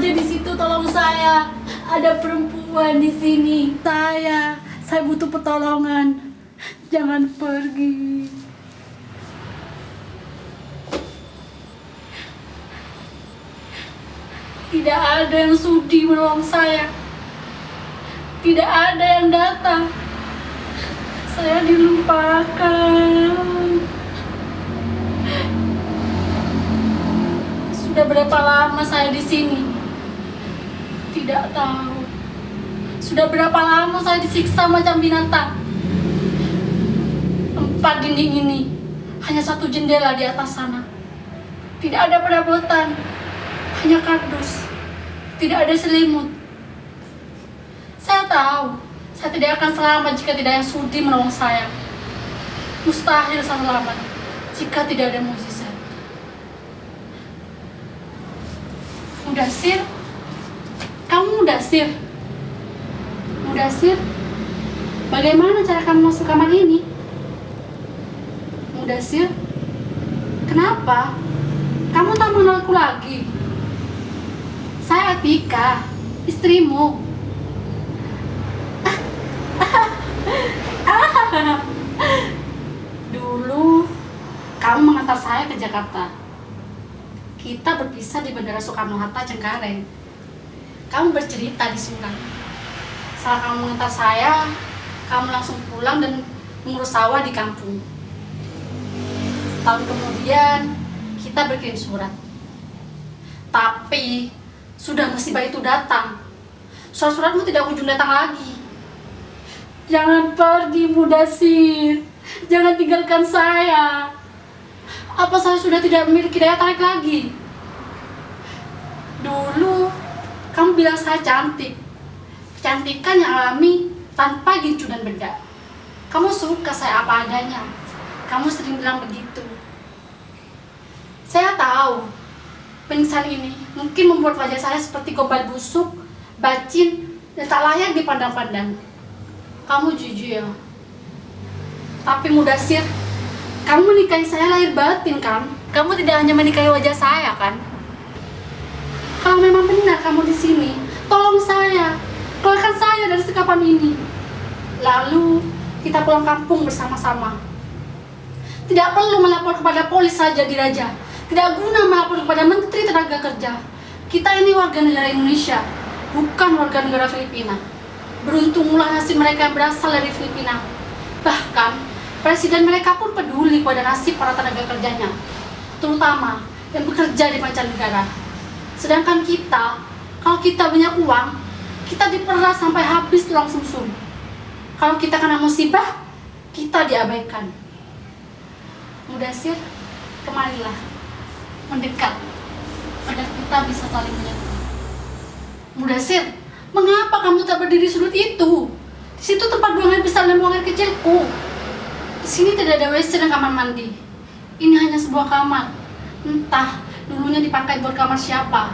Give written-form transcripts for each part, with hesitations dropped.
saja di situ, tolong saya. Ada perempuan di sini. Saya butuh pertolongan. Jangan pergi. Tidak ada yang sudi menolong saya. Tidak ada yang datang. Saya dilupakan. Sudah berapa lama saya di sini? Tidak tahu. Sudah berapa lama saya disiksa macam binatang? 4 dinding ini, hanya 1 jendela di atas sana. Tidak ada perabotan, hanya kardus. Tidak ada selimut. Saya tahu, saya tidak akan selamat jika tidak ada yang sudi menolong saya. Mustahil saya selamat jika tidak ada mukjizat. Mudasir? Kamu Mudasir? Mudasir? Bagaimana cara kamu masuk kamar ini? Mudasir? Kenapa? Kamu tak mengenalku lagi? Saya Atika, istrimu. Dulu, kamu mengantar saya ke Jakarta. Kita berpisah di Bandara Soekarno-Hatta, Cengkareng. Kamu bercerita di surat. Saat kamu mengantar saya, kamu langsung pulang dan mengurus sawah di kampung. Setahun kemudian, kita berkirim surat. Tapi, sudah musibah itu datang. Surat-suratmu tidak kunjung datang lagi. Jangan pergi, Mudasir. Jangan tinggalkan saya. Apa saya sudah tidak memiliki daya tarik lagi? Dulu, kamu bilang saya cantik. Kecantikan yang alami tanpa gincu dan bedak. Kamu suka saya apa adanya. Kamu sering bilang begitu. Saya tahu, pingsan ini mungkin membuat wajah saya seperti gombal busuk, bacin, dan tak layak dipandang-pandang. Kamu jujur ya. Tapi Mudasir, kamu menikahi saya lahir batin kan? Kamu tidak hanya menikahi wajah saya kan? Kalau memang benar kamu di sini, tolong saya, keluarkan saya dari sekapan ini. Lalu kita pulang kampung bersama-sama. Tidak perlu melapor kepada polis saja di Raja. Tidak guna melapor kepada Menteri Tenaga Kerja. Kita ini warga negara Indonesia, bukan warga negara Filipina. Beruntunglah nasib mereka yang berasal dari Filipina. Bahkan, presiden mereka pun peduli pada nasib para tenaga kerjanya, terutama yang bekerja di mancanegara. Sedangkan kita, kalau kita banyak uang, kita diperas sampai habis tulang sumsum. Kalau kita kena musibah, kita diabaikan. Mudasir, kemarilah, mendekat, agar kita bisa saling menyatu. Mudasir, mengapa kamu tak berdiri di sudut itu? Di situ tempat buang air besar dan buang air kecilku. Di sini tidak ada WC dan kamar mandi. Ini hanya sebuah kamar. Entah dulunya dipakai buat kamar siapa.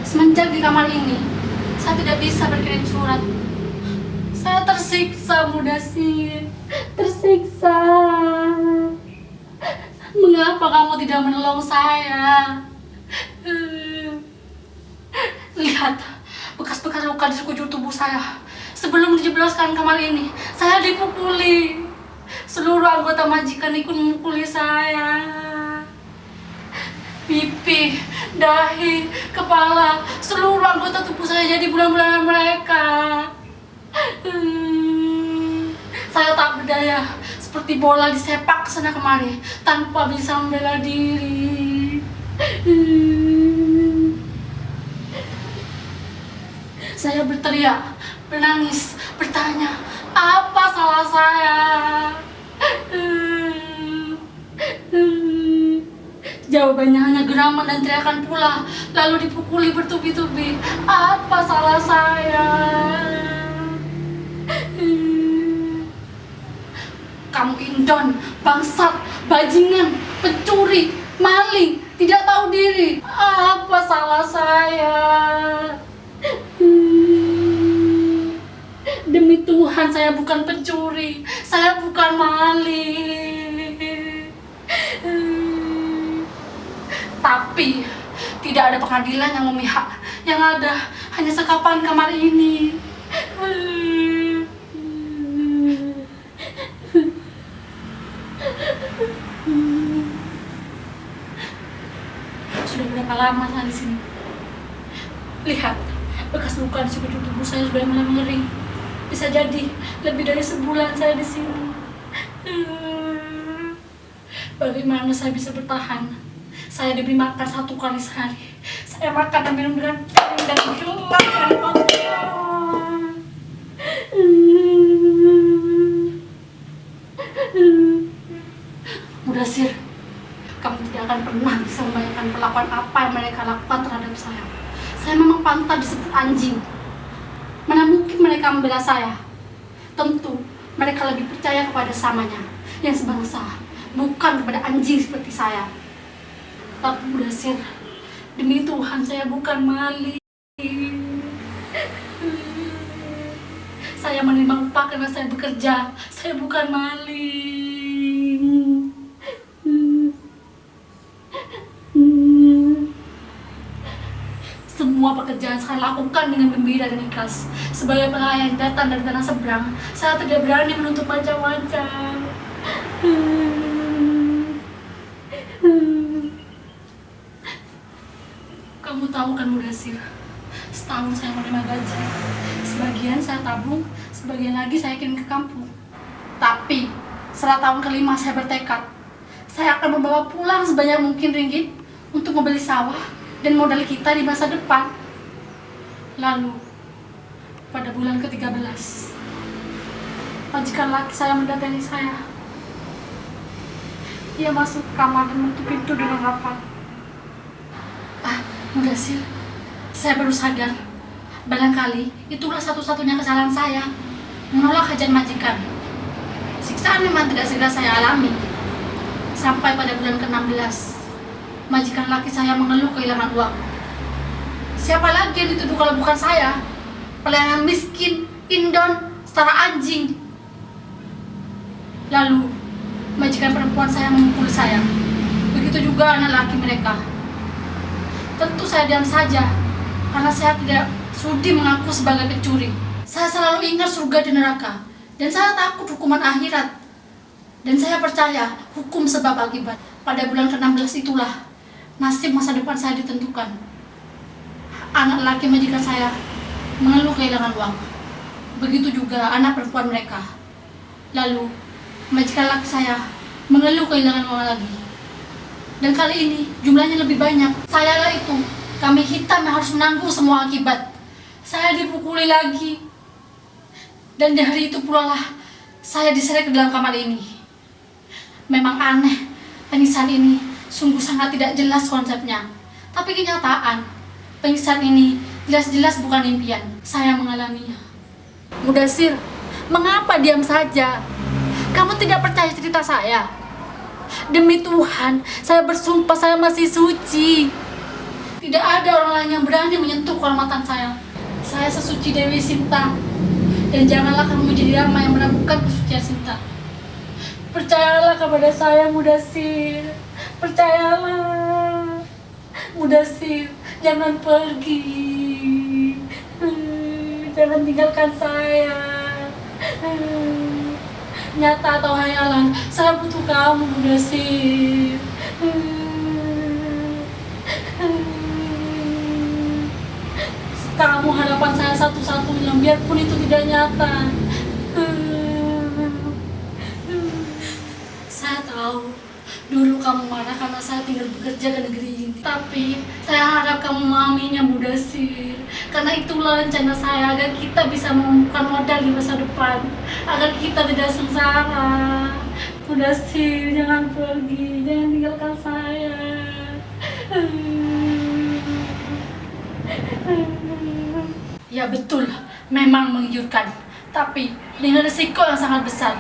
Semenjak di kamar ini, saya tidak bisa berkirim surat. Saya tersiksa, Mudasir. Tersiksa. Mengapa kamu tidak menolong saya? Lihat, bekas-bekas luka di sekujur tubuh saya. Sebelum dijebloskan kamar ini, saya dipukuli. Seluruh anggota majikan ikut memukuli saya. Pipi, dahi, kepala, seluruh anggota tubuh saya jadi bulan-bulanan mereka. Saya tak berdaya, seperti bola disepak kesana kemari, tanpa bisa membela diri. Saya berteriak, menangis, bertanya, apa salah saya? Jawabannya hanya geraman dan teriakan pula, lalu dipukuli bertubi-tubi. Apa salah saya? Kamu indon, bangsat, bajingan, pencuri, maling, tidak tahu diri. Apa salah saya? Demi Tuhan, saya bukan pencuri, saya bukan maling. Tapi Tidak ada pengadilan yang memihak. Yang ada hanya sekapan kamar ini. Sudah berapa lama saya di sini? Lihat, bekas luka di sekujur tubuh saya sudah mulai mengering. Bisa jadi lebih dari sebulan saya di sini. Bagaimana saya bisa bertahan? Saya diberi makan 1 kali sehari. Saya makan dan minum dengan kering dan gelap dan kotor. Mudasir, kamu tidak akan pernah bisa membayangkan perlakuan apa yang mereka lakukan terhadap saya. Saya memang pantas disebut anjing. Mana mungkin mereka membela saya? Tentu mereka lebih percaya kepada samanya yang sebangsa, bukan kepada anjing seperti saya. Tapi Mudasir, demi Tuhan saya bukan maling. Saya menerima upah karena saya bekerja. Saya bukan maling. Semua pekerjaan saya lakukan dengan gembira dan ikhlas. Sebagai pelayan datang dari tanah seberang, saya tidak berani menuntut macam-macam. Kamu tahu kan Mudasir, setahun saya menerima gaji. Sebagian saya tabung, sebagian lagi saya kirim ke kampung. Tapi setelah tahun kelima saya bertekad, saya akan membawa pulang sebanyak mungkin ringgit untuk membeli sawah dan modal kita di masa depan. Lalu, pada bulan ke-13, majikan laki saya mendatangi saya. Ia masuk ke kamar dan menutup pintu dengan rapat. Mudasir, saya baru sadar. Barangkali itulah satu-satunya kesalahan saya, menolak hajat majikan. Siksaan memang tidak segera saya alami. Sampai pada bulan ke-16, majikan laki saya mengeluh kehilangan uang. Siapa lagi yang dituduh kalau bukan saya? Pelayan miskin, indon, setara anjing. Lalu, majikan perempuan saya memukul saya. Begitu juga anak laki mereka. Tentu saya diam saja, karena saya tidak sudi mengaku sebagai pencuri. Saya selalu ingat surga dan neraka, dan saya takut hukuman akhirat. Dan saya percaya hukum sebab akibat. Pada bulan ke-16 itulah nasib masa depan saya ditentukan. Anak laki majikan saya mengeluh kehilangan uang. Begitu juga anak perempuan mereka. Lalu majikan laki saya mengeluh kehilangan uang lagi. Dan kali ini jumlahnya lebih banyak. Sayalah itu, kambing hitam yang harus menanggung semua akibat. Saya dipukuli lagi. Dan di hari itu pula lah saya diseret ke dalam kamar ini. Memang aneh, penyiksaan ini sungguh sangat tidak jelas konsepnya. Tapi kenyataan, penyiksaan ini jelas-jelas bukan impian. Saya mengalaminya. Mudasir, mengapa diam saja? Kamu tidak percaya cerita saya? Demi Tuhan, saya bersumpah saya masih suci. Tidak ada orang lain yang berani menyentuh kehormatan saya. Saya sesuci Dewi Sinta. Dan janganlah kamu menjadi Rama yang meragukan kesucian Sinta. Percayalah kepada saya, Mudasir. Percayalah. Mudasir, jangan pergi. Jangan tinggalkan saya. Nyata atau hayalan, saya butuh kamu, Mudasir. Kamu harapan saya satu-satunya, biarpun itu tidak nyata. Saya tahu dulu kamu marah karena saya tinggal bekerja ke negeri ini. Tapi saya harap kamu memahaminya, Mudasir. Karena itulah rencana saya, agar kita bisa mengumpulkan modal di masa depan, agar kita tidak sengsara. Mudasir, jangan pergi, jangan tinggalkan saya. Ya betul, memang menggiurkan, tapi dengan risiko yang sangat besar.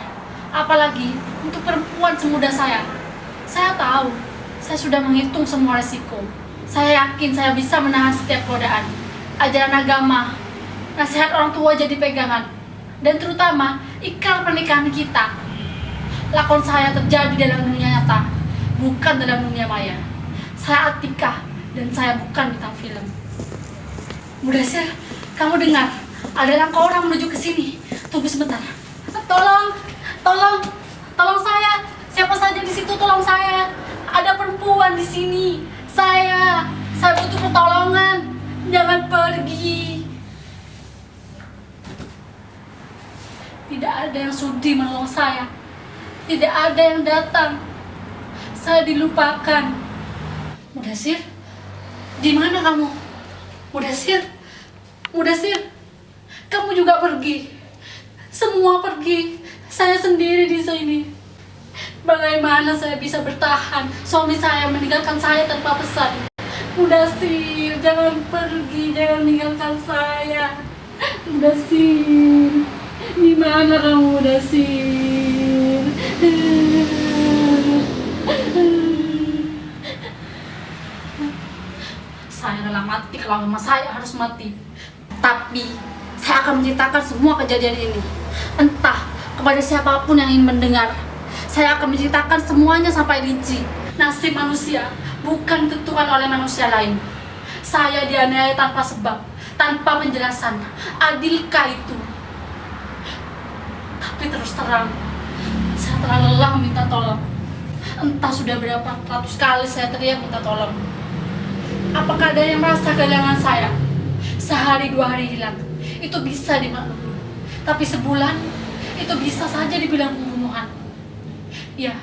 Apalagi untuk perempuan semuda saya. Saya tahu, saya sudah menghitung semua risiko. Saya yakin saya bisa menahan setiap godaan. Ajaran agama, nasihat orang tua jadi pegangan, dan terutama ikrar pernikahan kita. Lakon saya terjadi dalam dunia nyata, bukan dalam dunia maya. Saya Atika, Dan saya bukan bintang film. Mudasir, kamu dengar? Ada langkah orang menuju ke sini. Tunggu sebentar. Tolong, tolong, tolong saya. Siapa saja di situ, tolong saya. Ada perempuan di sini. Saya butuh pertolongan. Jangan pergi. Tidak ada yang sudi menolong saya. Tidak ada yang datang. Saya dilupakan. Mudasir, di mana kamu? Mudasir, Mudasir, kamu juga pergi. Semua pergi. Saya sendiri di sini. Bagaimana saya bisa bertahan? Suami saya meninggalkan saya tanpa pesan. Mudasir, jangan pergi, jangan meninggalkan saya. Mudasir, di mana kamu, Mudasir? Saya rela mati kalau memang saya harus mati. Tapi saya akan menceritakan semua kejadian ini. Entah kepada siapapun yang ingin mendengar. Saya akan menceritakan semuanya sampai rinci. Nasib manusia bukan ditentukan oleh manusia lain. Saya dianiaya tanpa sebab, tanpa penjelasan. Adilkah itu? Tapi terus terang, saya terlalu lelah meminta tolong. Entah sudah berapa ratus kali saya teriak minta tolong. Apakah ada yang merasa kehilangan saya? Sehari 2 hari hilang, itu bisa dimaklumi. Tapi sebulan, itu bisa saja dibilang pembunuhan. Ya,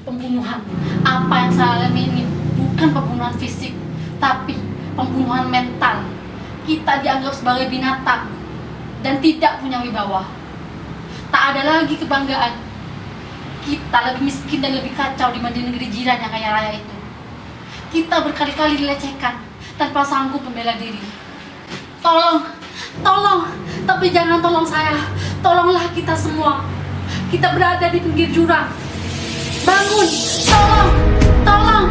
pembunuhan. Apa yang saya alami ini bukan pembunuhan fisik, tapi pembunuhan mental. Kita dianggap sebagai binatang dan tidak punya wibawa. Tak ada lagi kebanggaan. Kita lebih miskin dan lebih kacau dibanding negeri jiran yang kaya raya itu. Kita berkali-kali dilecehkan tanpa sanggup membela diri. Tolong, tolong, tapi jangan tolong saya. Tolonglah kita semua. Kita berada di pinggir jurang. Bangun, tolong, tolong.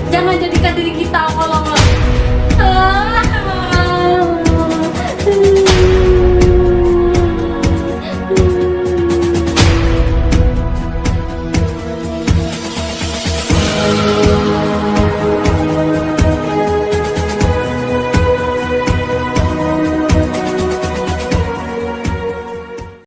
Jangan jadikan diri kita